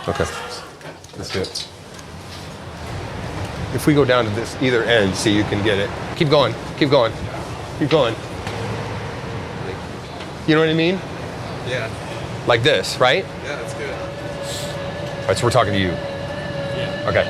Okay. Let's do it. If we go down to this either end, see, you can get it. Keep going. Keep going. Keep going. You know what I mean? Yeah. Like this, right? Yeah, that's good. All right, so we're talking to you. Yeah. Okay.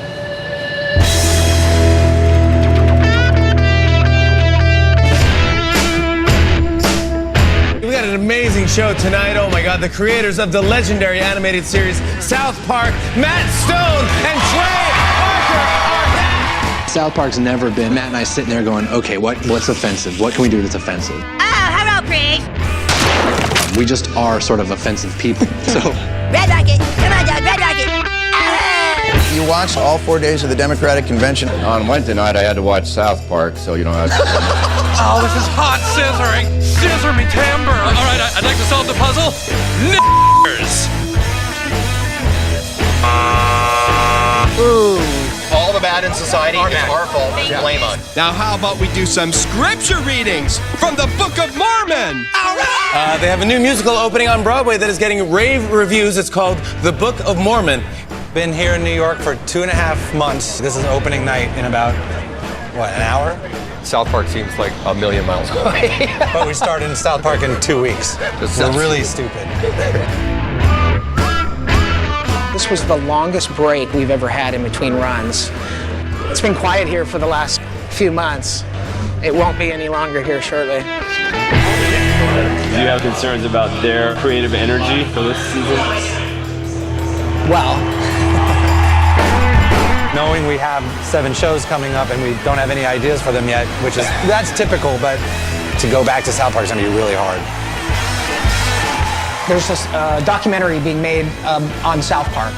We got an amazing show tonight. Oh my God, the creators of the legendary animated series South Park, Matt Stone and Trey Parker are back. South Park's never been Matt and I sitting there going, okay, what's offensive? What can we do that's offensive? Hello, Chris. We just are sort of offensive people. So Red Rocket. Come on, Doug. Red Rocket. You watched all 4 days of the Democratic Convention? On Wednesday night, I had to watch South Park, so you know. Oh, this is hot scissoring. Scissor me timber. All right, I'd like to solve the puzzle. All the bad in society is our fault. Blame us. Now, how about we do some scripture readings from the Book of Mormon? All right! They have a new musical opening on Broadway that is getting rave reviews. It's called The Book of Mormon. Been here in New York for 2.5 months. This is opening night in about, what, an hour? South Park seems like a million miles away. But we started in South Park in 2 weeks. We're really stupid. This was the longest break we've ever had in between runs. It's been quiet here for the last few months. It won't be any longer here shortly. Do you have concerns about their creative energy for this season? Well, Knowing we have 7 shows coming up and we don't have any ideas for them yet, that's typical, but to go back to South Park is gonna be really hard. there's this documentary being made on South Park.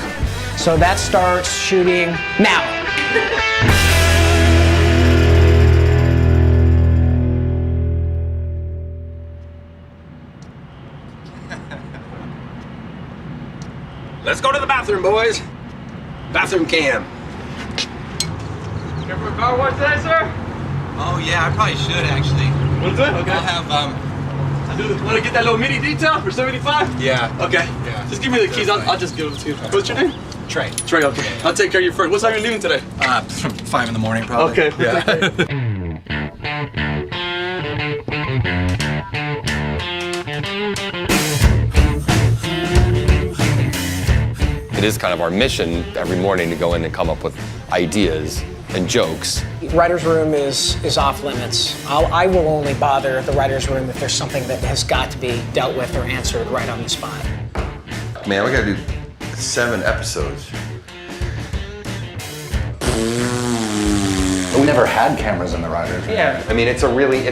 So that starts shooting now. Let's go to the bathroom, boys. Bathroom cam. Here for a car wash today, sir? Oh yeah, I probably should actually. What's it? Okay. I'll have Want to get that little mini detail for 75? Yeah. Okay. Yeah. Just give me the keys. I'll just give them to you. What's your name? Trey. Trey. Okay. I'll take care of you first. What time are you leaving today? 5 in the morning probably. Okay. Yeah. It is kind of our mission every morning to go in and come up with ideas and jokes. Writer's room is off limits. I will only bother the writer's room if there's something that has got to be dealt with or answered right on the spot. Man, we gotta do 7 episodes. we never had cameras in the writers' room. Yeah. I mean, it's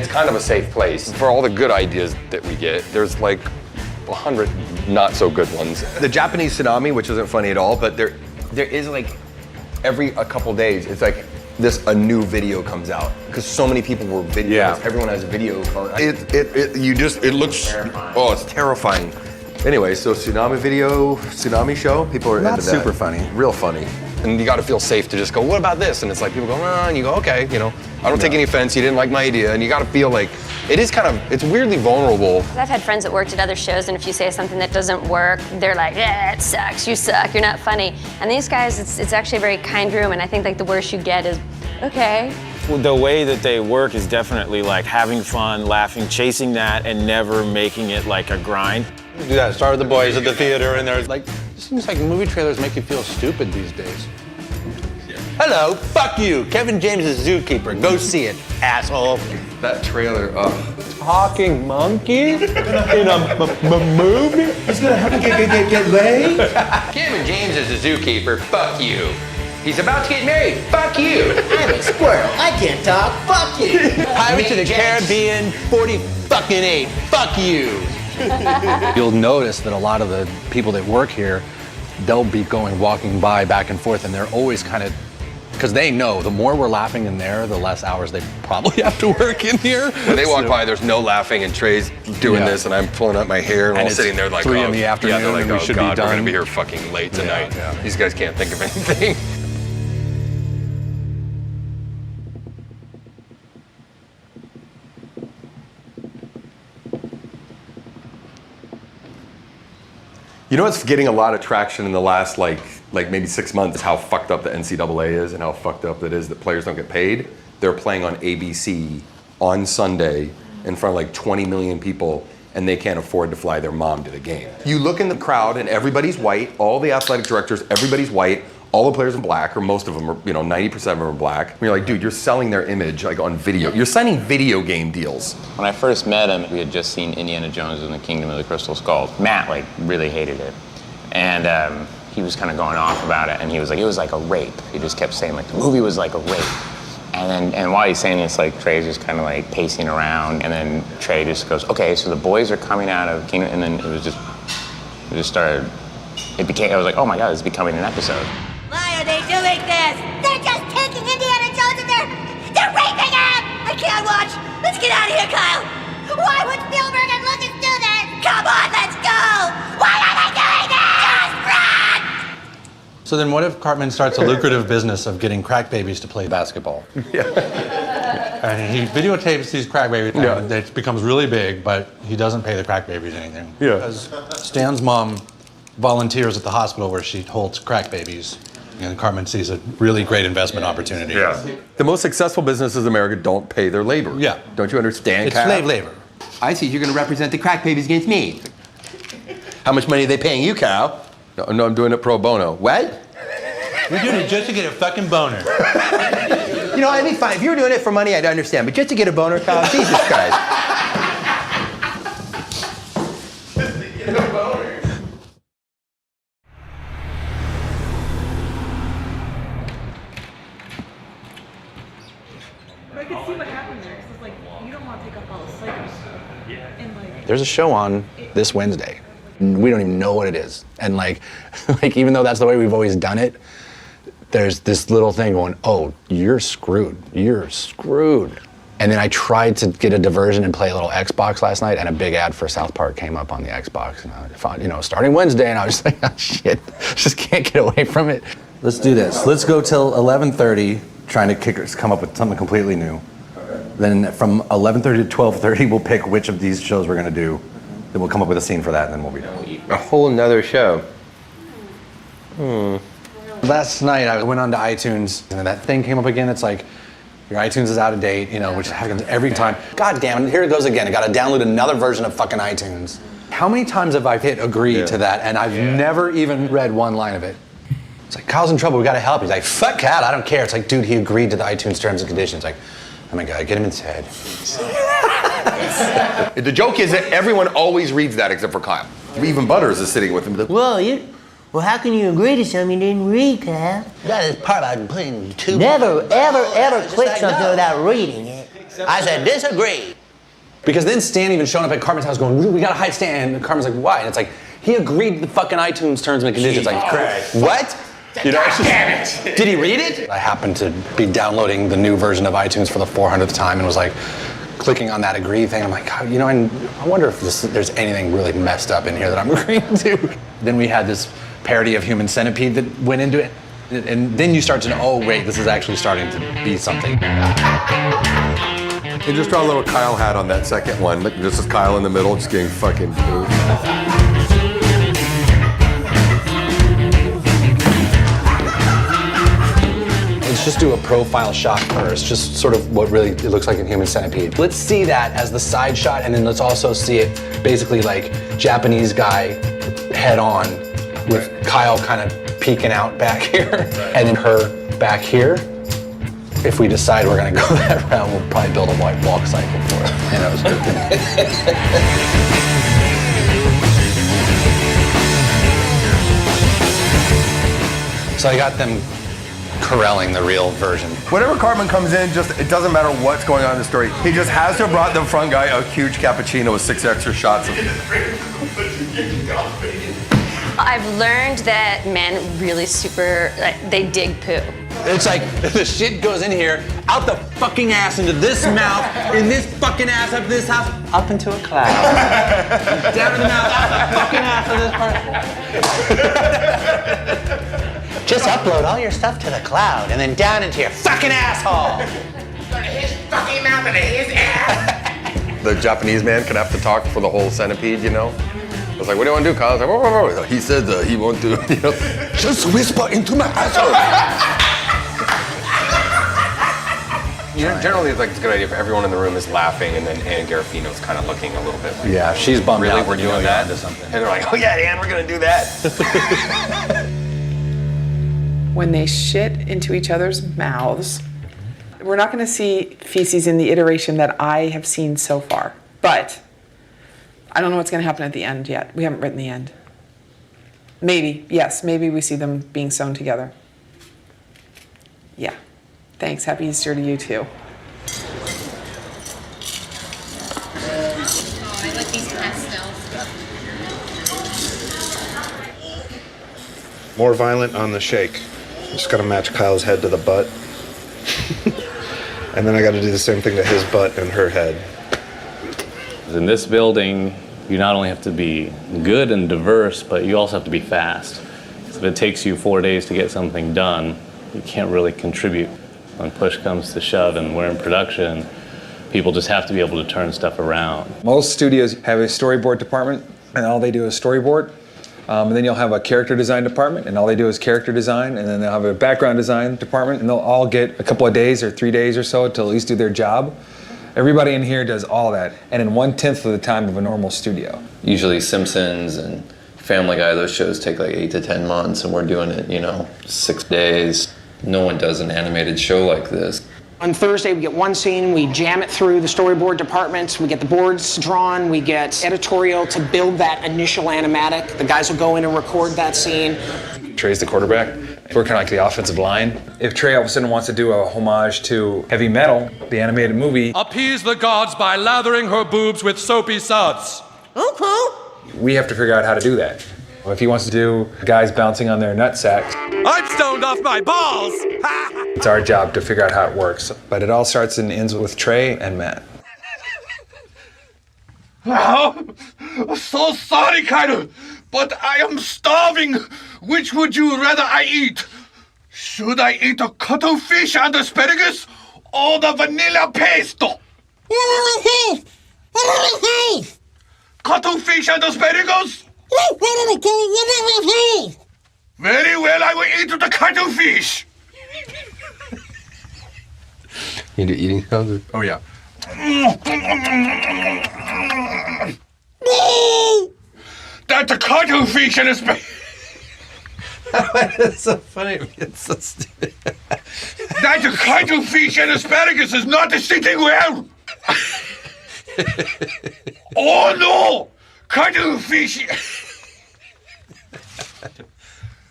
kind of a safe place. For all the good ideas that we get, there's like 100 not so good ones. The Japanese tsunami, which isn't funny at all, but there is like a couple days, it's like a new video comes out because so many people were videos. Yeah. Everyone has video phone. It looks, oh, it's terrifying. Anyway, so tsunami show, people are Not into that. super funny. Real funny. And you got to feel safe to just go, what about this? And it's like people go, and you go, okay, I don't take any offense. You didn't like my idea, and you got to feel like it's weirdly vulnerable. I've had friends that worked at other shows, and if you say something that doesn't work, they're like, yeah, it sucks, you suck, you're not funny. And these guys, it's actually a very kind room, and I think like the worst you get is, okay. The way that they work is definitely like having fun, laughing, chasing that, and never making it like a grind. Do that. Start with the boys at the theater, and there's like, it seems like movie trailers make you feel stupid these days. Hello, fuck you. Kevin James is Zookeeper. Go see it, asshole. That trailer, Talking monkey in a movie? He's gonna have to get laid? Kevin James is a zookeeper. Fuck you. He's about to get married. Fuck you. I'm a squirrel. I can't talk. Fuck you. Pirates of the Caribbean 40-fucking-8. Fuck you. You'll notice that a lot of the people that work here, they'll be walking by back and forth, and they're always kind of, because they know the more we're laughing in there, the less hours they probably have to work in here. When they walk by, there's no laughing, and Trey's doing this, and I'm pulling up my hair, and And I'm it's sitting there like, 3 in the afternoon, yeah, they're like, and we oh should be God, we're gonna done. be here fucking late tonight. Yeah. These guys can't think of anything. You know what's getting a lot of traction in the last like maybe 6 months is how fucked up the NCAA is and how fucked up it is that players don't get paid. They're playing on ABC on Sunday in front of like 20 million people, and they can't afford to fly their mom to the game. You look in the crowd and everybody's white, all the athletic directors, everybody's white, all the players are black, or most of them are, 90% of them are black. And you're like, dude, you're selling their image like on video. You're signing video game deals. When I first met him, we had just seen Indiana Jones and the Kingdom of the Crystal Skull. Matt like really hated it. And he was kind of going off about it, and he was like, it was like a rape. He just kept saying like the movie was like a rape. And while he's saying this, like Trey's just kind of like pacing around, and then Trey just goes, okay, so the boys are coming out of Kingdom, and then it just started, I was like, oh my God, it's becoming an episode. Why are they doing this? They're just taking Indiana Jones and they're raping him! I can't watch. Let's get out of here, Kyle. Why would Spielberg and Lucas do this? Come on, let's go! Why are they doing this? Just run! So then what if Cartman starts a lucrative business of getting crack babies to play basketball? Yeah. And he videotapes these crack babies, and it becomes really big, but he doesn't pay the crack babies anything. Yeah. Because Stan's mom volunteers at the hospital where she holds crack babies. And Cartman sees a really great investment opportunity. Yeah. The most successful businesses in America don't pay their labor. Yeah. Don't you understand, It's Kyle? slave labor. I see you're gonna represent the crack babies against me. How much money are they paying you, Kyle? No, I'm doing it pro bono. What? We're doing it just to get a fucking boner. You know, I'd be fine. If you were doing it for money, I'd understand. But just to get a boner, Kyle, Jesus Christ. I could see what happened there, 'cause it's like, you don't want to take up all the cycles. And like, There's a show on this Wednesday. We don't even know what it is. And like even though that's the way we've always done it, there's this little thing going, oh, you're screwed. You're screwed. And then I tried to get a diversion and play a little Xbox last night, and a big ad for South Park came up on the Xbox. And I found, starting Wednesday, and I was just like, oh, shit, just can't get away from it. Let's do this. Let's go till 11:30, trying to come up with something completely new. Then from 11:30 to 12:30, we'll pick which of these shows we're gonna do. Then we'll come up with a scene for that, and then we'll be done. A whole nother show. Last night I went onto iTunes, and that thing came up again. It's like, your iTunes is out of date, which happens every time. God damn it, here it goes again. I gotta download another version of fucking iTunes. How many times have I hit agree to that, and I've never even read one line of it? It's like, Kyle's in trouble, we gotta help. He's like, fuck Cal, I don't care. It's like, dude, he agreed to the iTunes terms and conditions. Like, oh my God, get him in his head. The joke is that everyone always reads that except for Kyle. Even Butters is sitting with him. Well, how can you agree to something you didn't read, Kyle? That is part about putting two. Never, ever click something without reading it. I said disagree. Because then Stan even showing up at Cartman's house going, we gotta hide Stan. And Cartman's like, why? And it's like, he agreed to the fucking iTunes terms and conditions. Like, what? It's just, did he read it? I happened to be downloading the new version of iTunes for the 400th time and was like, clicking on that agree thing. I'm like, God, I wonder if there's anything really messed up in here that I'm agreeing to. Then we had this parody of Human Centipede that went into it. And then you start to know, oh wait, this is actually starting to be something. You just draw a little Kyle hat on that second one. This is Kyle in the middle, just getting fucking booed. Let's just do a profile shot first, just sort of what really it looks like in Human Centipede. Let's see that as the side shot, and then let's also see it basically like Japanese guy head on with Kyle kind of peeking out back here, and then her back here. If we decide we're gonna go that route, we'll probably build a white walk cycle for it. So I got them corralling the real version. Whenever Cartman comes in, it doesn't matter what's going on in the story. He just has to have brought the front guy a huge cappuccino with 6 extra shots of I've learned that men really they dig poo. It's like, the shit goes in here, out the fucking ass, into this mouth, in this fucking ass, up this house, up into a cloud. Down in the mouth, out the fucking ass of this part. Just upload all your stuff to the cloud and then down into your fucking asshole. His fucking mouth and his ass. The Japanese man can have to talk for the whole centipede, was like, what do you want to do, Kyle? I was like, whoa. He said he won't do, just whisper into my asshole. Generally, it's like it's a good idea if everyone in the room is laughing, and then Ann Garofino's kind of looking a little bit like, Yeah, she's bummed really, out. we're doing that? And they're like, oh yeah, Ann, we're gonna do that. When they shit into each other's mouths, we're not going to see feces in the iteration that I have seen so far. But I don't know what's going to happen at the end yet. We haven't written the end. Maybe, yes, maybe we see them being sewn together. Yeah. Thanks. Happy Easter to you too. I like these pastels. More violent on the shake. Just gotta match Kyle's head to the butt. And then I gotta do the same thing to his butt and her head. In this building, you not only have to be good and diverse, but you also have to be fast. So if it takes you 4 days to get something done, you can't really contribute. When push comes to shove and we're in production, people just have to be able to turn stuff around. Most studios have a storyboard department, and all they do is storyboard. And then you'll have a character design department, and all they do is character design. And then they'll have a background design department, and they'll all get a couple of days or 3 days or so to at least do their job. Everybody in here does all that, and in 1/10 of the time of a normal studio. Usually Simpsons and Family Guy, those shows take like 8 to 10 months, and we're doing it, 6 days. No one does an animated show like this. On Thursday, we get one scene, we jam it through the storyboard departments, we get the boards drawn, we get editorial to build that initial animatic. The guys will go in and record that scene. Trey's the quarterback. We're kind of like the offensive line. If Trey all of a sudden wants to do a homage to Heavy Metal, the animated movie, Appease the gods by lathering her boobs with soapy suds. Okay. we have to figure out how to do that. If he wants to do guys bouncing on their nutsacks, I'm stoned off my balls! it's our job to figure out how it works. But it all starts and ends with Trey and Matt. Oh, so sorry, Kyle, but I am starving. Which would you rather I eat? Should I eat a cuttlefish and asparagus or the vanilla pesto? Cuttlefish and asparagus? Very well, I will eat the cuttlefish. You do eating sounds? Oh, yeah. That's a cuttlefish and asparagus. It's so funny. It's so stupid. That a cuttlefish and asparagus is not sitting well. Oh no! Cuttlefish.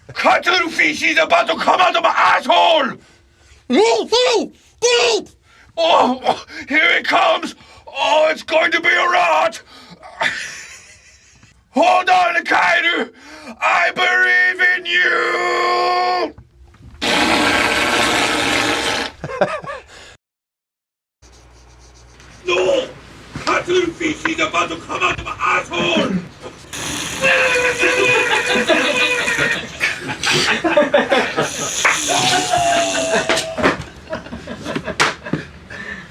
Cuttlefish is about to come out of my asshole. Oh, here it comes. Oh, it's going to be a rot. Hold on, Kaido. I believe in you. No! Cuttlefish is about to come out of my asshole!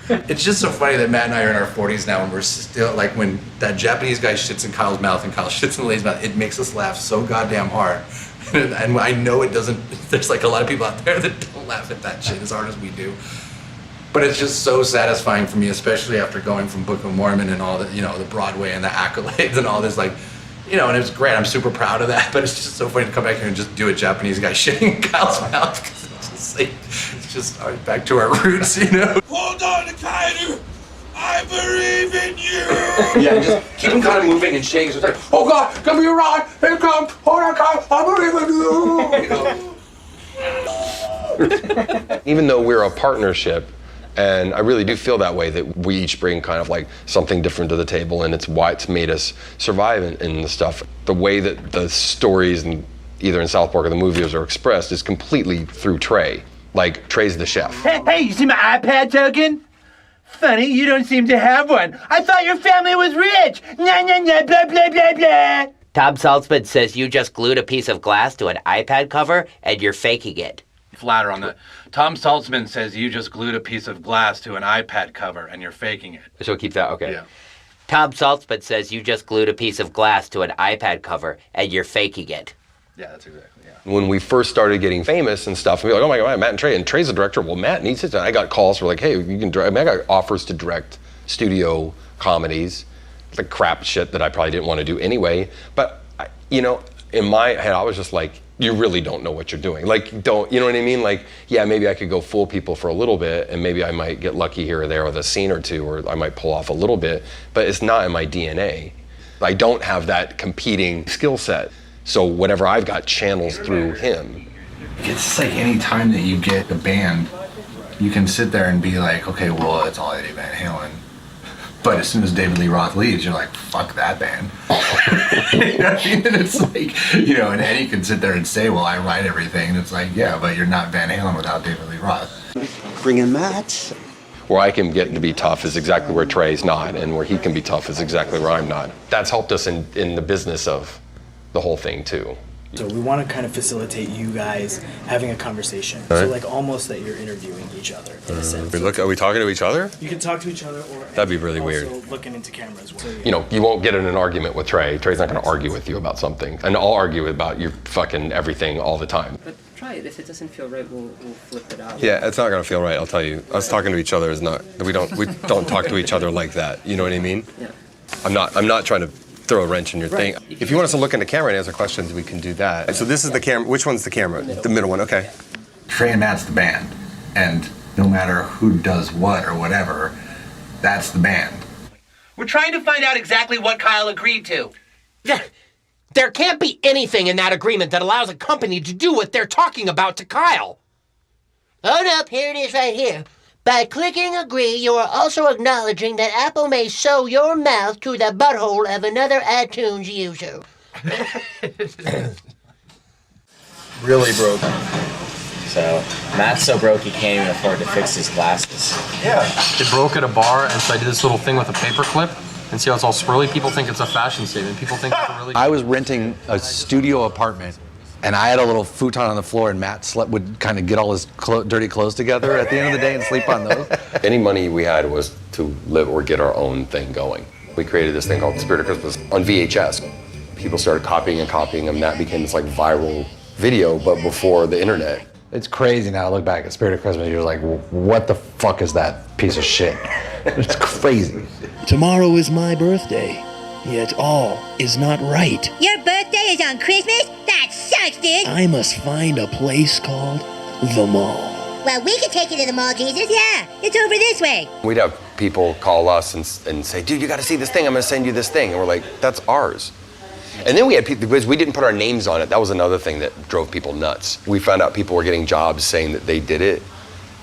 It's just so funny that Matt and I are in our 40s now and we're still, like, when that Japanese guy shits in Kyle's mouth and Kyle shits in the lady's mouth, it makes us laugh so goddamn hard. And I know it doesn't, there's like a lot of people out there that don't laugh at that shit as hard as we do. But it's just so satisfying for me, especially after going from Book of Mormon and all the, the Broadway and the accolades and all this, like, and it's great. I'm super proud of that, but it's just so funny to come back here and just do a Japanese guy shitting in Kyle's mouth, because it's just back to our roots, Hold on, Kaido! I believe in you! Yeah, just keep him kind of moving and shaking. So it's like, oh God, come here, Ron! Here it comes! Hold on, Kyle! I believe in you! Even though we're a partnership, and I really do feel that way, that we each bring kind of like something different to the table, and it's why it's made us survive in the stuff. The way that the stories, either in South Park or the movies, are expressed is completely through Trey. Like, Trey's the chef. Hey, you see my iPad token? Funny, you don't seem to have one. I thought your family was rich. Nah, nah, nah, blah, blah, blah, blah. Tom Saltzman says you just glued a piece of glass to an iPad cover and you're faking it. Flatter on that. Tom Saltzman says you just glued a piece of glass to an iPad cover and you're faking it. So keep that, okay. Yeah. Tom Saltzman says you just glued a piece of glass to an iPad cover and you're faking it. Yeah, that's exactly, When we first started getting famous and stuff, we were like, oh my God, Matt and Trey. And Trey's the director. Well, Matt needs it. I got calls for like, hey, you can direct. I mean, I got offers to direct studio comedies, the crap shit that I probably didn't want to do anyway. But, you know, in my head, I was just like, you really don't know what you're doing. Like, you know what I mean? Like, yeah, maybe I could go fool people for a little bit and maybe I might get lucky here or there with a scene or two, or I might pull off a little bit, but it's not in my DNA. I don't have that competing skill set. So whatever I've got channels through him. It's like any time that you get a band, you can sit there and be like, okay, well, it's all Eddie Van Halen. But as soon as David Lee Roth leaves, you're like, fuck that band. You know what I mean? And it's like, you know, and Eddie can sit there and say, well, I write everything. And it's like, yeah, but you're not Van Halen without David Lee Roth. Bring in Matt. Where I can get to be tough is exactly where Trey's not, and where he can be tough is exactly where I'm not. That's helped us in the business of the whole thing too. So we want to kind of facilitate you guys having a conversation. All right. So like almost that you're interviewing each other in a sense. Are we talking to each other? You can talk to each other, or That'd be really weird. also looking into camera as well. You know, you won't get in an argument with Trey. Trey's not going to argue with you about something, and I'll argue about your fucking everything all the time. But try it. If it doesn't feel right, we'll flip it out. Yeah, it's not going to feel right. I'll tell you. Us talking to each other is not. We don't talk to each other like that. You know what I mean? Yeah. I'm not trying to throw a wrench in your thing. If you want us to look in the camera and answer questions, we can do that. So this is the camera. Which one's the camera? The middle one. Okay. Trey and Matt's the band. And no matter who does what or whatever, that's the band. We're trying to find out exactly what Kyle agreed to. There can't be anything in that agreement that allows a company to do what they're talking about to Kyle. Hold up, here it is right here. By clicking agree, you are also acknowledging that Apple may sew your mouth to the butthole of another iTunes user. Really broke. So Matt's so broke he can't even afford to fix his glasses. Yeah. It broke at a bar, and so I did this little thing with a paper clip. And see how it's all swirly? People think it's a fashion statement. People think it's a really... I was renting a studio apartment, and I had a little futon on the floor, and Matt would kind of get all his dirty clothes together at the end of the day and sleep on those. Any money we had was to live or get our own thing going. We created this thing called Spirit of Christmas on VHS. People started copying them, and that became this like viral video, but before the internet. It's crazy now to look back at Spirit of Christmas. You're like, what the fuck is that piece of shit? It's crazy. Tomorrow is my birthday, yet all is not right. Your birthday is on Christmas? That sucks, dude. I must find a place called the mall. Well, we can take you to the mall, Jesus. Yeah, it's over this way. We'd have people call us and say, dude, you got to see this thing. I'm going to send you this thing. And we're like, that's ours. And then we had people, because we didn't put our names on it, that was another thing that drove people nuts. We found out people were getting jobs saying that they did it.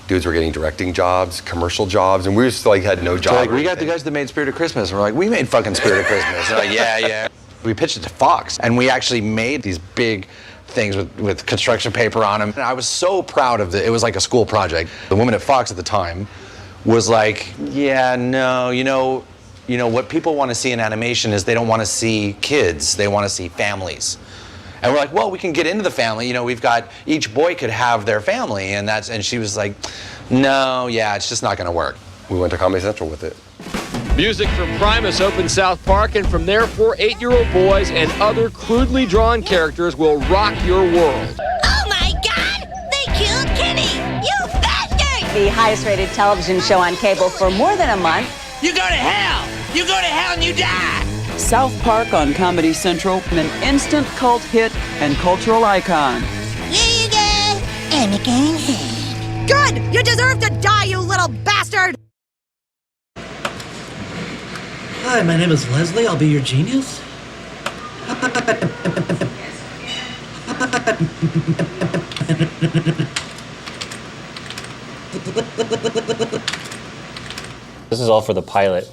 Dudes were getting directing jobs, commercial jobs, and we just like had no job. So like, we got the guys that made Spirit of Christmas, and we're like, we made fucking Spirit of Christmas. They're like, yeah. We pitched it to Fox, and we actually made these big things with construction paper on them. And I was so proud of it. It was like a school project. The woman at Fox at the time was like, yeah, no, you know what people want to see in animation is they don't want to see kids, they want to see families. And we're like, well, we can get into the family. You know, we've got, each boy could have their family, and she was like, no, yeah, it's just not going to work. We went to Comedy Central with it. Music from Primus opens South Park, and from there, 4 8-year-old boys and other crudely drawn characters will rock your world. Oh my God! They killed Kenny! You bastard! The highest rated television show on cable for more than a month. You go to hell! You go to hell and you die! South Park on Comedy Central, an instant cult hit and cultural icon. Here you go! I'm a going home. Good! You deserve to die, you little bastard! Hi, my name is Leslie. I'll be your genius. This is all for the pilot.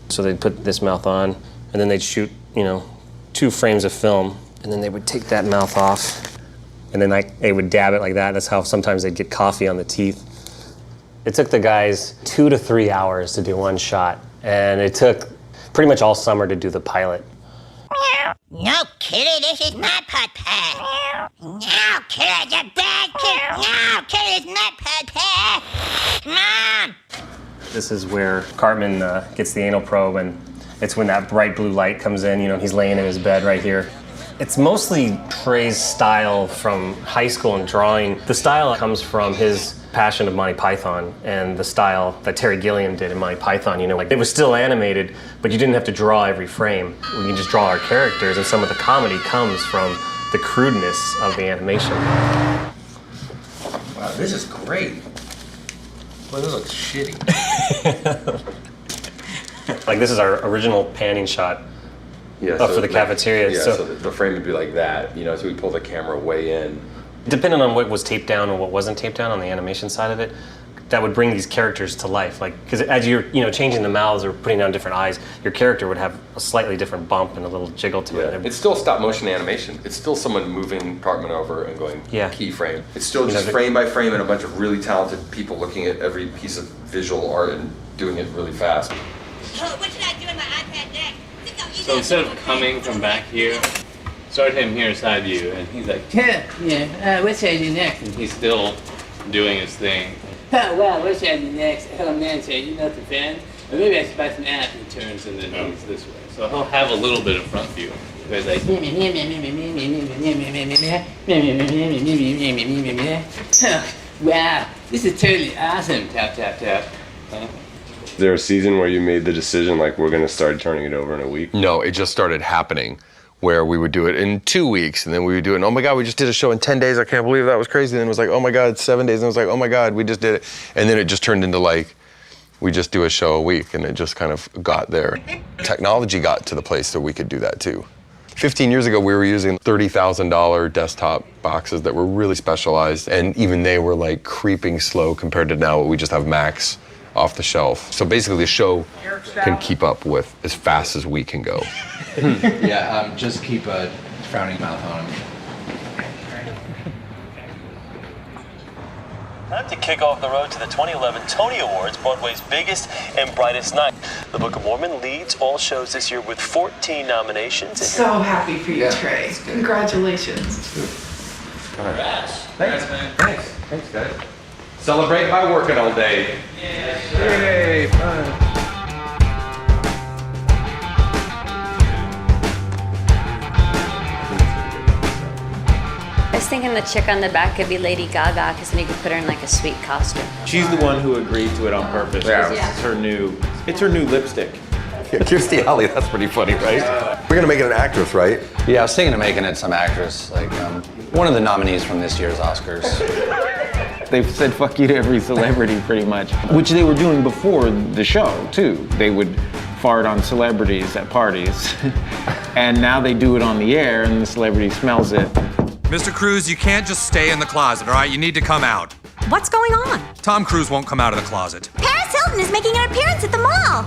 So they'd put this mouth on, and then they'd shoot, 2 frames of film, and then they would take that mouth off, and then they would dab it like that. That's how sometimes they'd get coffee on the teeth. It took the guys 2 to 3 hours to do one shot, and it took pretty much all summer to do the pilot. No, Kitty, this is my putt-putt. No, Kitty's a bad kid. No, Kitty's not putt-putt. Come on. This is where Cartman gets the anal probe, and It's when that bright blue light comes in, you know, he's laying in his bed right here. It's mostly Trey's style from high school and drawing. The style comes from his passion of Monty Python and the style that Terry Gilliam did in Monty Python. You know, like it was still animated, but you didn't have to draw every frame. We can just draw our characters, and some of the comedy comes from the crudeness of the animation. Wow, this is great. Well, this looks shitty. Like this is our original panning shot. Yeah, for the cafeteria. Yeah, so the frame would be like that, you know, so we pull the camera way in. Depending on what was taped down and what wasn't taped down on the animation side of it, that would bring these characters to life. Like, because as you're, you know, changing the mouths or putting down different eyes, your character would have a slightly different bump and a little jiggle to it. It's still stop motion animation. It's still someone moving Parkman over and going keyframe. It's still just frame by frame and a bunch of really talented people looking at every piece of visual art and doing it really fast. What should I do in my iPad next? So instead of coming from back here, start him here inside you, and he's like, what should I do next? And he's still doing his thing. Oh, wow, what should I do next? Oh, man, should I do nothing fans? Or maybe I should buy some app and turns and then moves this way. So he'll have a little bit of front view. Where it's like, wow, this is totally awesome. Tap, tap, tap. Is there a season where you made the decision, like, we're gonna start turning it over in a week? No, it just started happening where we would do it in 2 weeks, and then we would do it, and oh my God, we just did a show in 10 days, I can't believe that was crazy. And then it was like, oh my God, 7 days, and it was like, oh my God, we just did it. And then it just turned into like, we just do a show a week, and it just kind of got there. Technology got to the place that we could do that too. 15 years ago, we were using $30,000 desktop boxes that were really specialized, and even they were like creeping slow compared to now, we just have Macs off the shelf. So basically the show can keep up with as fast as we can go. Yeah, just keep a frowning mouth on him. Time to kick off the road to the 2011 Tony Awards, Broadway's biggest and brightest night. The Book of Mormon leads all shows this year with 14 nominations. So happy for you, Trey. Congratulations. Thanks, man. Thanks, guys. Celebrate by working all day. Yay, fun. I was thinking the chick on the back could be Lady Gaga, because then you could put her in like a sweet costume. She's the one who agreed to it on purpose. Yeah. It's her new lipstick. Yeah, Kirstie Alley, that's pretty funny, right? We're gonna make it an actress, right? Yeah, I was thinking of making it some actress, like one of the nominees from this year's Oscars. They've said fuck you to every celebrity pretty much, which they were doing before the show too. They would fart on celebrities at parties. And now they do it on the air and the celebrity smells it. Mr. Cruise, you can't just stay in the closet, all right? You need to come out. What's going on? Tom Cruise won't come out of the closet. Paris Hilton is making an appearance at the mall.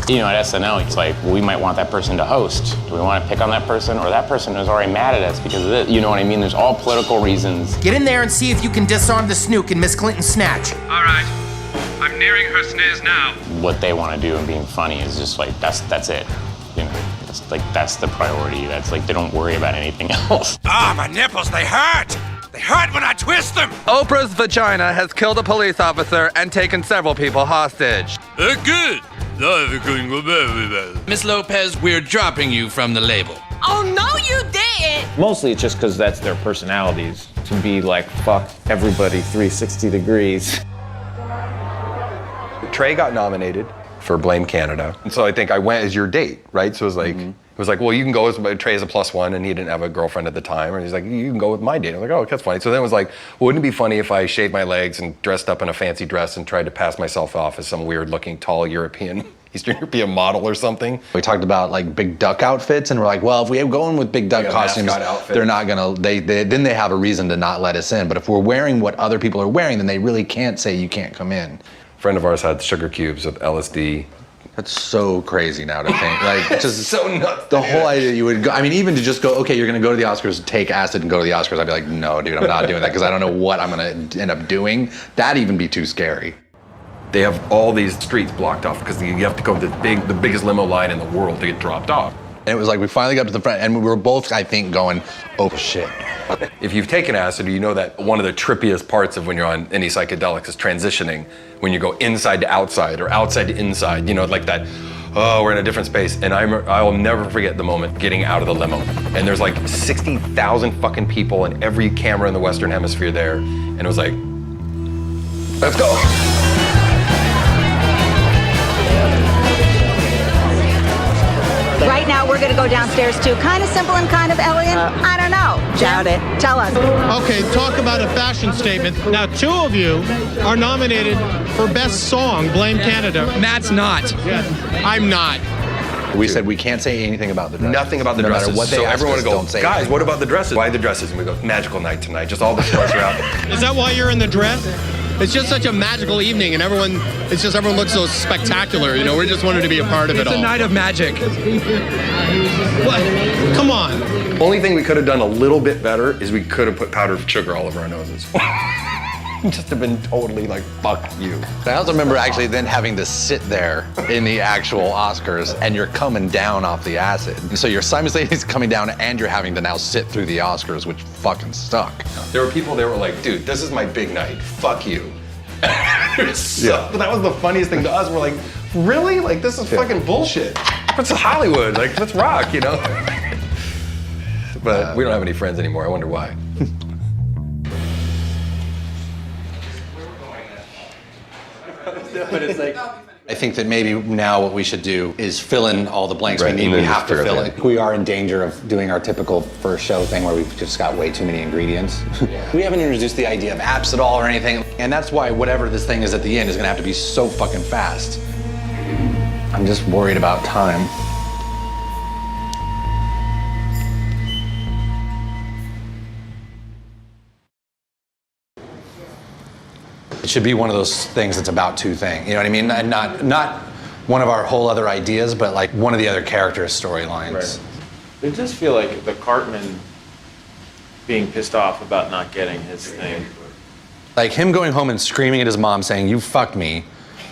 You know, at SNL, it's like, we might want that person to host. Do we want to pick on that person? Or that person is already mad at us because of this? You know what I mean? There's all political reasons. Get in there and see if you can disarm the snook in Miss Clinton's snatch. All right. I'm nearing her snares now. What they want to do and being funny is just like, that's it. You know, that's the priority. That's like, they don't worry about anything else. Ah, my nipples, they hurt! They hurt when I twist them! Oprah's vagina has killed a police officer and taken several people hostage. Good. Miss Lopez, we're dropping you from the label. Oh, no, you didn't. Mostly it's just because that's their personalities, to be like, fuck everybody 360 degrees. Trey got nominated for Blame Canada. And so I think I went as your date, right? So it was like, well, you can go as Trey as a +1, and he didn't have a girlfriend at the time. And he's like, you can go with my date. I'm like, oh, that's funny. So then it was like, well, wouldn't it be funny if I shaved my legs and dressed up in a fancy dress and tried to pass myself off as some weird looking, tall Eastern European model or something? We talked about like big duck outfits, and we're like, well, if we go in with big duck costumes, they're not gonna, then they have a reason to not let us in. But if we're wearing what other people are wearing, then they really can't say you can't come in. A friend of ours had sugar cubes with LSD. That's so crazy now to think. Like, just so nuts. The whole idea you would go, I mean, even to just go, okay, you're gonna go to the Oscars, take acid and go to the Oscars, I'd be like, no, dude, I'm not doing that because I don't know what I'm gonna end up doing. That'd even be too scary. They have all these streets blocked off because you have to go the biggest limo line in the world to get dropped off. And it was like, we finally got to the front, and we were both, I think, going, oh shit. If you've taken acid, you know that one of the trippiest parts of when you're on any psychedelics is transitioning. When you go inside to outside or outside to inside, you know, like that oh, we're in a different space. And I will never forget the moment getting out of the limo. And there's like 60,000 fucking people and every camera in the Western Hemisphere there. And it was like, let's go. Right now, we're going to go downstairs to kind of simple and kind of elegant. I don't know. Doubt it. Tell us. Okay, talk about a fashion statement. Now, two of you are nominated for Best Song, Blame Canada. Matt's not. Yeah, I'm not. We said we can't say anything about the dresses. Nothing about the no dresses. Matter what they so ask everyone us, would go, don't say guys, anything. what about the dresses? Why the dresses? And we go, magical night tonight. Just all the stars are out. Is that why you're in the dress? It's just such a magical evening, and everyone looks so spectacular. You know, we just wanted to be a part of it all. It's a night of magic. What? Come on. Only thing we could have done a little bit better is we could have put powdered sugar all over our noses. Just have been totally like, fuck you. I also remember actually then having to sit there in the actual Oscars and you're coming down off the acid. And so you're simultaneously coming down and you're having to now sit through the Oscars, which fucking suck. There were people that were like, dude, this is my big night. Fuck you. So, that was the funniest thing to us. We're like, really? Like, this is fucking bullshit. It's Hollywood. Like, let's rock, you know? But we don't have any friends anymore. I wonder why. But it's like, I think that maybe now what we should do is fill in all the blanks we need. We have to fill it. We are in danger of doing our typical first show thing where we've just got way too many ingredients. We haven't introduced the idea of apps at all or anything. And that's why whatever this thing is at the end is gonna have to be so fucking fast. I'm just worried about time. It should be one of those things that's about two things. You know what I mean? And not one of our whole other ideas, but like one of the other characters' storylines. Right. It does feel like the Cartman being pissed off about not getting his thing. Like him going home and screaming at his mom saying, "You fucked me,"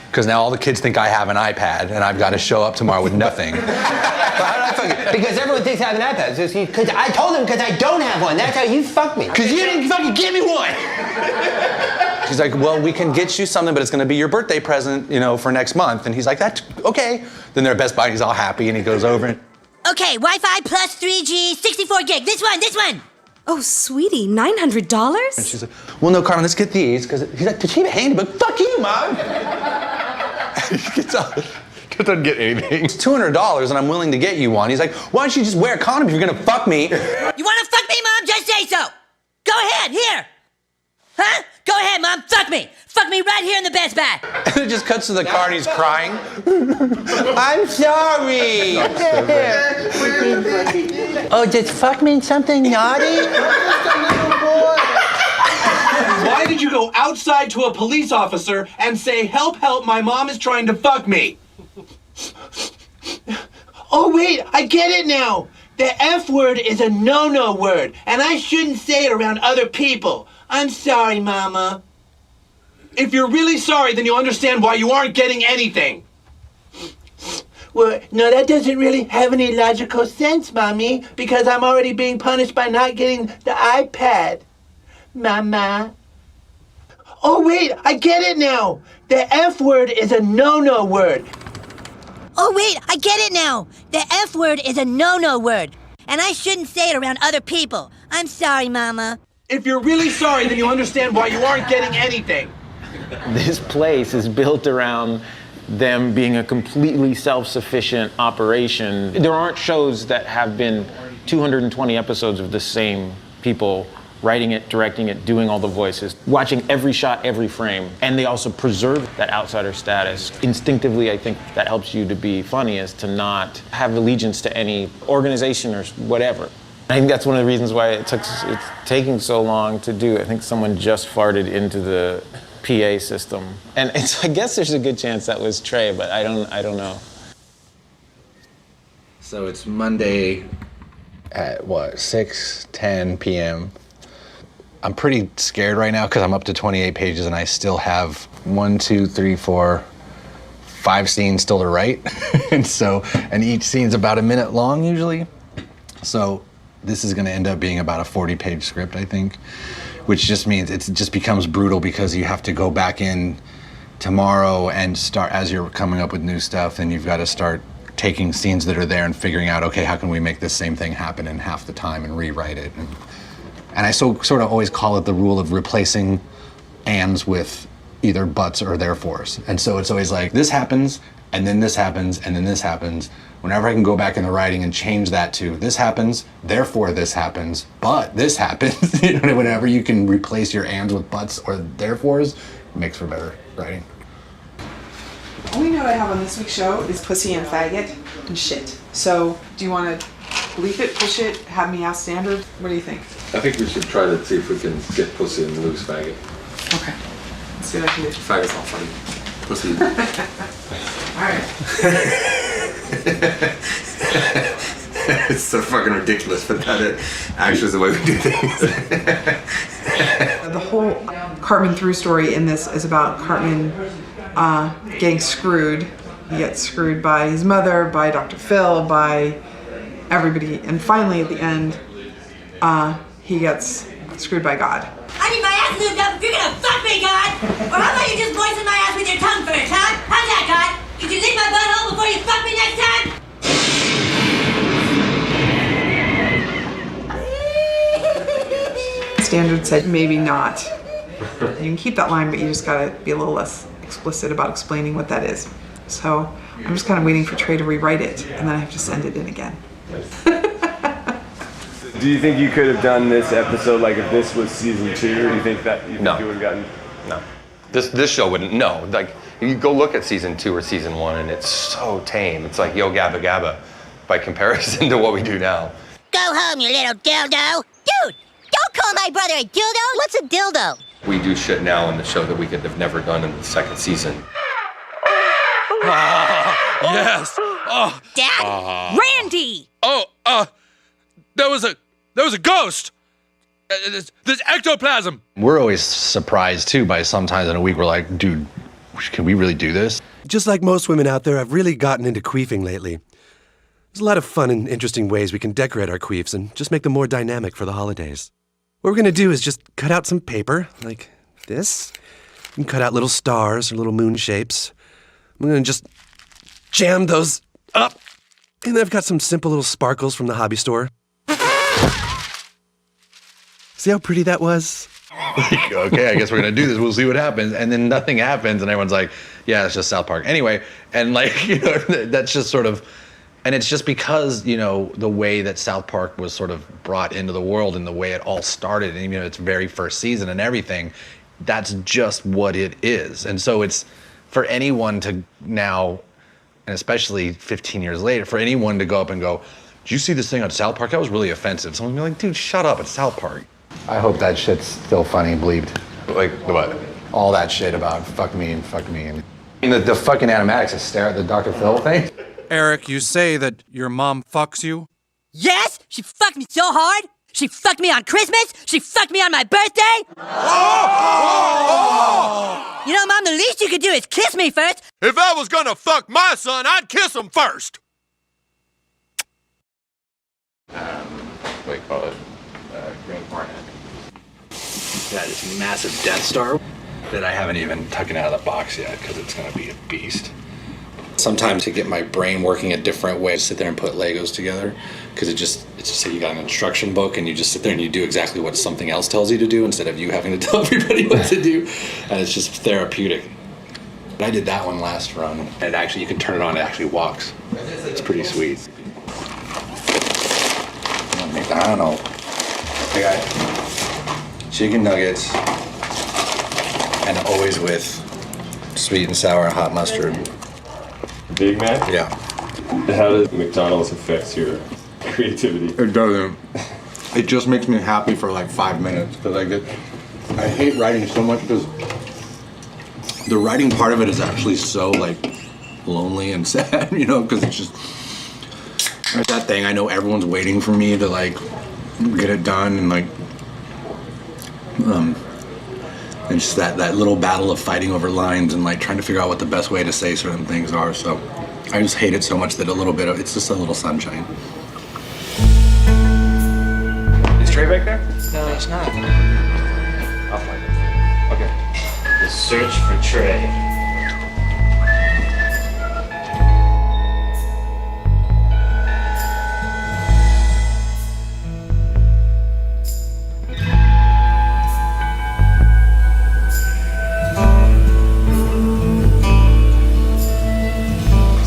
because now all the kids think I have an iPad and I've got to show up tomorrow with nothing. Because everyone thinks I have an iPad. Because I told them because I don't have one. That's how you fucked me. Because you didn't fucking give me one. She's like, "Well, we can get you something, but it's going to be your birthday present, you know, for next month." And he's like, "That's okay." Then they're at Best Buy and he's all happy and he goes over and, Okay, Wi-Fi plus 3G, 64 gig. This one. Oh, sweetie, $900? and she's like, "Well, no, Carmen, let's get these." Because he's like, "Did she have a handybook?" "Fuck you, Mom." He doesn't get anything. It's $200 and I'm willing to get you one. He's like, "Why don't you just wear a condom if you're going to fuck me?" You want to fuck me, Mom? Just say so. Go ahead, here. Huh? Go ahead, Mom. Fuck me. Fuck me right here in the Best Buy. And it just cuts to the car and he's crying. I'm sorry. Oh, does fuck mean something naughty? Why did you go outside to a police officer and say, "Help, help, my mom is trying to fuck me"? Oh, wait, I get it now. The F word is a no-no word, and I shouldn't say it around other people. I'm sorry, Mama. If you're really sorry, then you'll understand why you aren't getting anything. Well, no, that doesn't really have any logical sense, Mommy, because I'm already being punished by not getting the iPad. Mama. Oh, wait, I get it now. The F word is a no-no word. Oh, wait, I get it now. The F word is a no-no word, and I shouldn't say it around other people. I'm sorry, Mama. If you're really sorry, then you'll understand why you aren't getting anything. This place is built around them being a completely self-sufficient operation. There aren't shows that have been 220 episodes of the same people writing it, directing it, doing all the voices, watching every shot, every frame. And they also preserve that outsider status. Instinctively, I think that helps you to be funny, is to not have allegiance to any organization or whatever. I think that's one of the reasons why it's taking so long to do. I think someone just farted into the PA system. And I guess there's a good chance that was Trey, but I don't know. So it's Monday at what, 6:10 p.m. I'm pretty scared right now because I'm up to 28 pages and I still have 5 scenes still to write. and each scene's about a minute long usually. So this is gonna end up being about a 40-page script, I think, which just means it just becomes brutal because you have to go back in tomorrow and start, as you're coming up with new stuff, then you've got to start taking scenes that are there and figuring out, okay, how can we make this same thing happen in half the time and rewrite it. And I sort of always call it the rule of replacing ands with either buts or therefores. And so it's always like, this happens, and then this happens, and then this happens. Whenever I can go back in the writing and change that to, this happens, therefore this happens, but this happens, you know, whenever you can replace your ands with buts or therefores, it makes for better writing. The only note I have on this week's show is pussy and faggot and shit. So, do you want to bleep it, push it, have me ask standard? What do you think? I think we should try to see if we can get pussy and lose faggot. Okay. Let's see what I can do. Faggot's not funny. Pussy. It's so fucking ridiculous, but that actually is the way we do things. The whole Cartman through story in this is about Cartman getting screwed. He gets screwed by his mother, by Dr. Phil, by everybody, and finally at the end, he gets screwed by God. I need my ass lubed up if you're gonna fuck me, God! Or how about you just moisten my ass with your tongue first, huh? How's that, God? Could you lick my butthole before you fuck me next time? Standard said maybe not. You can keep that line, but you just gotta be a little less explicit about explaining what that is. So I'm just kind of waiting for Trey to rewrite it, and then I have to send it in again. Do you think you could have done this episode like if this was season 2, or do you think that you No. would have gotten? No. This show wouldn't, no. Like, you go look at season 2 or season 1 and it's so tame. It's like Yo Gabba Gabba by comparison to what we do now. Go home, you little dildo! Dude, don't call my brother a dildo! What's a dildo? We do shit now in the show that we could have never done in the second season. Yes. Oh. Dad? Randy! Oh, there was a ghost. There's ectoplasm. We're always surprised too by sometimes in a week we're like, dude, can we really do this? Just like most women out there, I've really gotten into queefing lately. There's a lot of fun and interesting ways we can decorate our queefs and just make them more dynamic for the holidays. What we're gonna do is just cut out some paper, like this, and cut out little stars or little moon shapes. I'm gonna just jam those up, and I've got some simple little sparkles from the hobby store. See how pretty that was? Like, okay, I guess we're gonna do this. We'll see what happens. And then nothing happens, and everyone's like, yeah, it's just South Park. Anyway, and like, you know, that's just sort of, and it's just because, you know, the way that South Park was sort of brought into the world and the way it all started, and you know, its very first season and everything, that's just what it is. And so it's for anyone to now, and especially 15 years later, for anyone to go up and go, did you see this thing on South Park? That was really offensive. Someone be like, dude, shut up, it's South Park. I hope that shit's still funny, bleeped. Like what? All that shit about fuck me. And the fucking animatics that stare at the Dr. Phil thing. Eric, you say that your mom fucks you? Yes? She fucked me so hard? She fucked me on Christmas? She fucked me on my birthday? You know, Mom, the least you could do is kiss me first. If I was gonna fuck my son, I'd kiss him first. What do you call it? Green Hornet. Got this massive Death Star That I haven't even taken out of the box yet because it's gonna be a beast. Sometimes to get my brain working a different way, sit there and put Legos together, because it's just like you got an instruction book and you just sit there and you do exactly what something else tells you to do instead of you having to tell everybody what to do, and it's just therapeutic. I did that one last run, and actually you can turn it on, it actually walks. It's pretty sweet. McDonald's. I got chicken nuggets, and always with sweet and sour hot mustard. Big Mac? Yeah. How does McDonald's affect your creativity? It doesn't. It just makes me happy for like 5 minutes because I hate writing so much because the writing part of it is actually so like lonely and sad, you know, because it's just there's that thing. I know everyone's waiting for me to like get it done and like and just that little battle of fighting over lines and like trying to figure out what the best way to say certain things are. So I just hate it so much that a little bit of it's just a little sunshine. Is Trey back there? No, it's not. I'll find it. Okay. The search for Trey.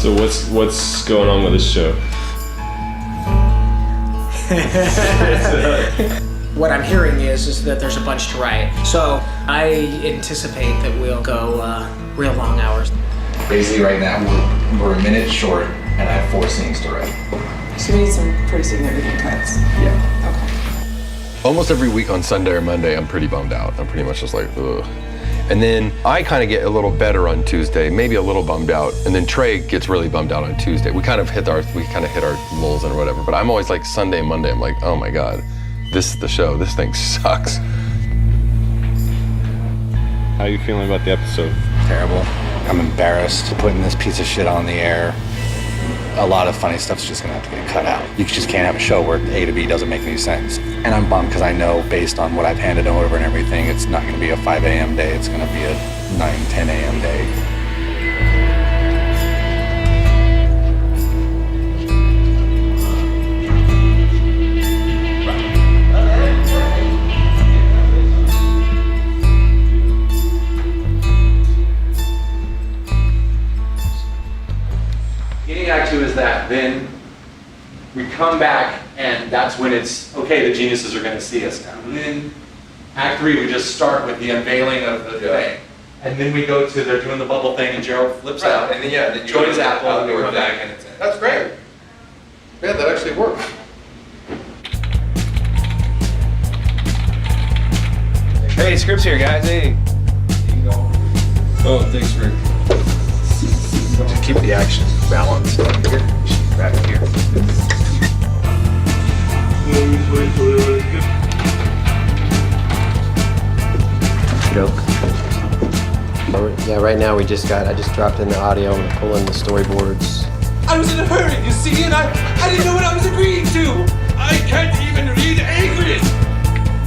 So what's going on with this show? What I'm hearing is that there's a bunch to write. So I anticipate that we'll go real long hours. Basically, right now we're a minute short, and I have 4 scenes to write. So we need some pretty significant cuts. Yeah. Okay. Almost every week on Sunday or Monday, I'm pretty bummed out. I'm pretty much just like, ugh. And then I kind of get a little better on Tuesday, maybe a little bummed out. And then Trey gets really bummed out on Tuesday. We kind of hit our lulls and whatever. But I'm always like Sunday, Monday, I'm like, oh my God, this is the show. This thing sucks. How are you feeling about the episode? Terrible. I'm embarrassed putting this piece of shit on the air. A lot of funny stuff's just gonna have to get cut out. You just can't have a show where A to B doesn't make any sense. And I'm bummed because I know based on what I've handed over and everything, it's not gonna be a 5 a.m. day, it's gonna be a 9, 10 a.m. day. Act 2 is that then we come back and that's when it's okay, the geniuses are going to see us now. And then Act 3 we just start with the unveiling of the thing, and then we go to they're doing the bubble thing and Gerald flips out and then then joins Apple and we come back and it's that's great. Yeah, that actually works. Hey, Scripps here, guys. Hey. Oh, thanks, Rick. Just keep the action balanced. Here, back here. Joke. Yeah, right now I just dropped in the audio and pulling the storyboards. I was in a hurry, you see, and I didn't know what I was agreeing to. I can't even read English.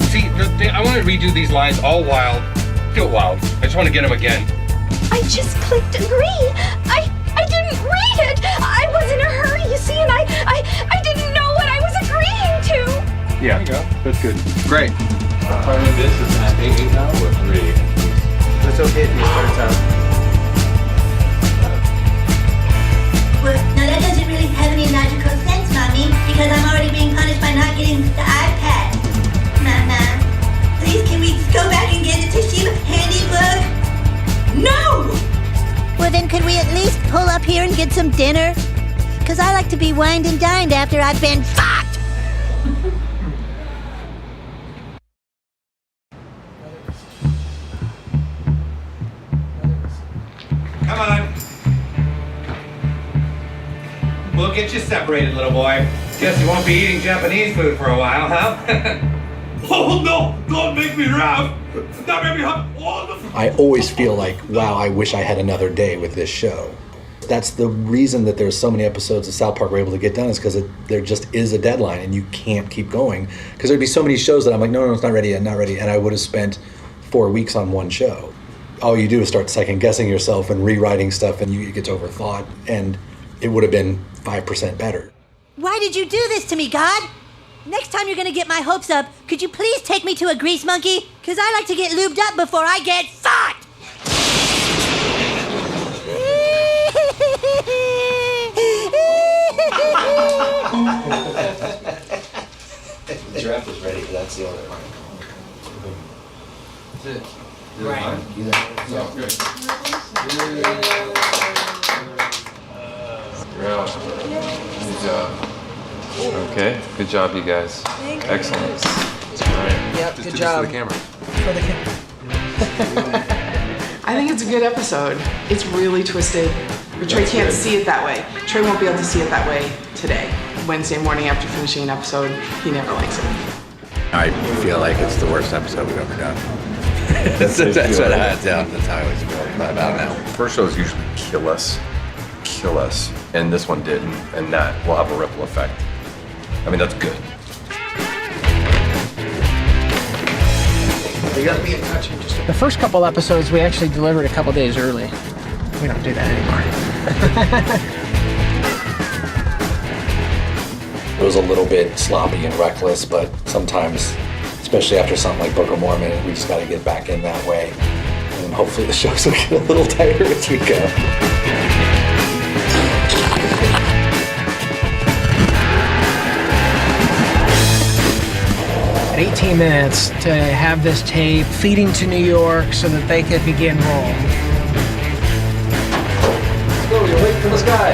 See, I want to redo these lines all wild. Feel wild. I just want to get them again. I just clicked agree. I didn't read it. I was in a hurry, you see, and I didn't know what I was agreeing to. Yeah. There you go. That's good. Great. Part of this is at 8 now or 3? It's okay if you start out. Well, now that doesn't really have any logical sense, Mommy, because I'm already being punished by not getting the iPad. Mama, please can we go back and get the Toshiba handy book? No! Well, then could we at least pull up here and get some dinner? Because I like to be wined and dined after I've been fucked! Come on. We'll get you separated, little boy. Guess you won't be eating Japanese food for a while, huh? Oh no! Don't make me laugh! Don't make me have all the... I always feel like, wow, I wish I had another day with this show. That's the reason that there's so many episodes of South Park we're able to get done is because there just is a deadline and you can't keep going. Because there'd be so many shows that I'm like, no, it's not ready yet, not ready. And I would have spent 4 weeks on one show. All you do is start second guessing yourself and rewriting stuff and it gets overthought. And it would have been 5% better. Why did you do this to me, God? Next time you're gonna get my hopes up, could you please take me to a grease monkey? Because I like to get lubed up before I get fucked! The draft is ready, that's the other one. That's it. Right. Good job. Okay, good job, you guys. Thank you. Excellent. All right. Yep, Just good do this job. for the camera. For the camera. I think it's a good episode. It's really twisted. But Trey That's can't good. see it that way. Trey won't be able to see it that way today. Wednesday morning after finishing an episode, he never likes it. I feel like it's the worst episode we've ever done. that's what that's how I always feel about now. First shows usually kill us, and this one didn't, and that will have a ripple effect. I mean, that's good. You got to be in touch. The first couple episodes we actually delivered a couple days early. We don't do that anymore. It was a little bit sloppy and reckless, but sometimes, especially after something like Book of Mormon, we just got to get back in that way. And hopefully the shows will get a little tighter as we go. 18 minutes to have this tape feeding to New York so that they could begin rolling. Let's go, you're waiting for this guy.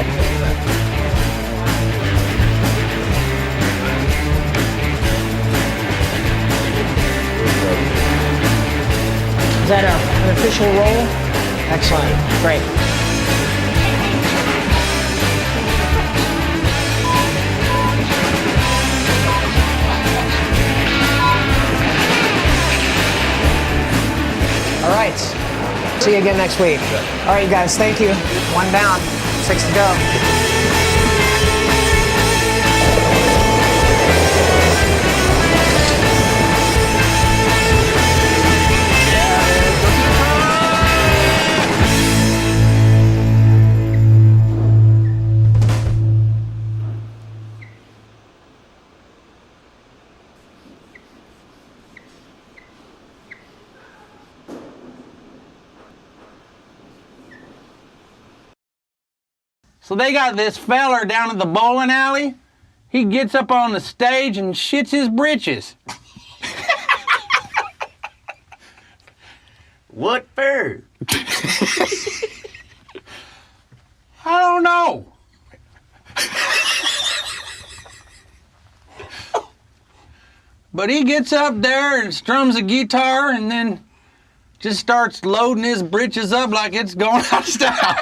Is that an official roll? Excellent. Great. All right. See you again next week. All right, you guys. Thank you. 1 down, 6 to go. So they got this feller down at the bowling alley. He gets up on the stage and shits his britches. What for? I don't know. But he gets up there and strums a guitar and then just starts loading his britches up like it's going out of style.